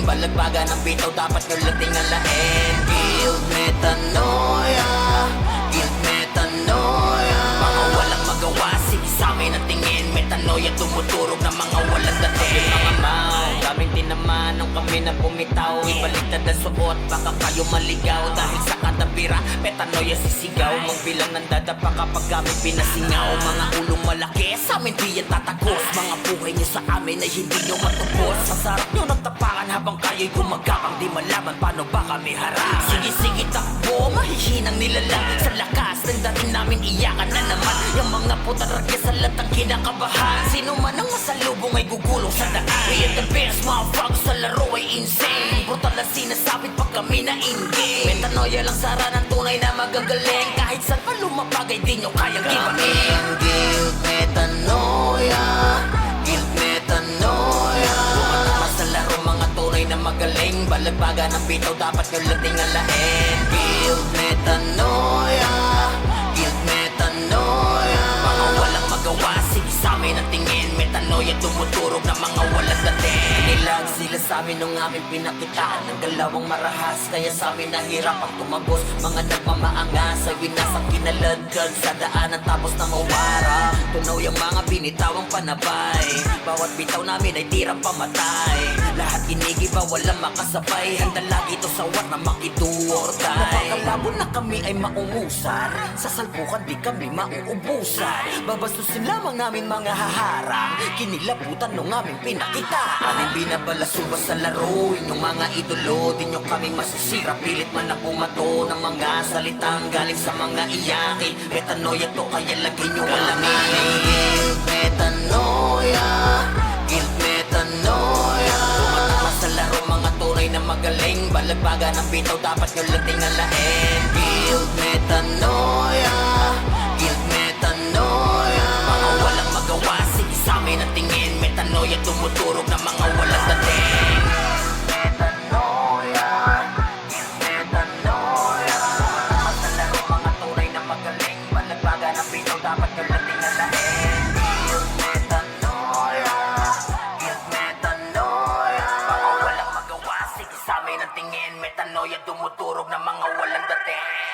Balagbaga ng bitaw, dapat nyo lating alain. Guilt, metanoia, guilt, metanoia. Mga walang magawa, sige sa amin ang tingin. Metanoia, tumuturog ng mga walang dating. Mga mau, daming tinaman nung kami na bumitaw. Ibaliktad ang suot, baka kayo maligaw. Dahil sa katapira, metanoia sisigaw. Magbilang ng dadapa kapag kami pinasingaw. Mga ulong malaki, sa amin di yan tatagos. Mga buhay niyo sa amin ay hindi nyo matubos. Sa sarap nyo nagtapangan habang kayo'y gumagapang. Di malaman paano ba kami harap. Sige-sige takbo, mahihinang nilalang. Sa lakas ng dating namin iyakan na naman. Yung mga putaragya sa latang kinakabahan. Sino man ang masalubong ay gugulong sa daan. We are the best, mga frogs sa laro ay insane. Brutal na sinasabit pag kami na in-game. Metanoia lang sara ng tunay na magagaling. Kahit saan pa lumapag ay di nyo kayang gibain. Guilt, metanoia, guilt, metanoia. Bumatakas sa laro mga tunay na magaling. Balagbaga ng bitaw, dapat nyo lating alain. Guilt, metanoia, guilt, metanoia. Mga walang magawa, sige sa amin ang tingin. Metanoia, tumuturog ng mga walang dating. Nilag sila sa amin nung aming pinakitaan ng galawang marahas. Kaya sa amin nahirap ang tumagos. Mga nagmamaangas ay winasang kinaladkad sa daanan tapos na mawara. Tunaw yung mga binitawang panabay. Bawat bitaw namin ay tirang pamatay. Lahat inigiba, walang makasabay. Handa lagi to sa war na makiduortay. Napakalabo na kami ay maungusan. Sa salpukan di kami mauubusan. Babasusin lamang namin mga haharang. Kinilabutan nung aming pinakitaan. Aming binabalasuba sa laro. Inyong mga idolo, di nyo kami masisira. Pilit man na bumato ng mga salitang galing sa mga iyakin. Metanoia to kaya lagi nyo alamin. Guilt, metanoia, guilt, metanoia. Tumatakas sa laro mga tunay na magaling. Balagbaga ng bitaw, dapat nyo lating alain. Guilt, metanoia, guilt, metanoia. Mga walang magawa, sige sa amin ang tingin. Metanoia, tumuturog ng mga walang dating. Metanoia, guilt, metanoia. Tumatakas sa laro mga tunay na magaling. Balagbaga ng bitaw, dapat nyo lating alain. Guilt, metanoia, guilt, metanoia. Mga walang magawa, sige sa amin ang tingin. Metanoia, tumuturog ng mga walang dating.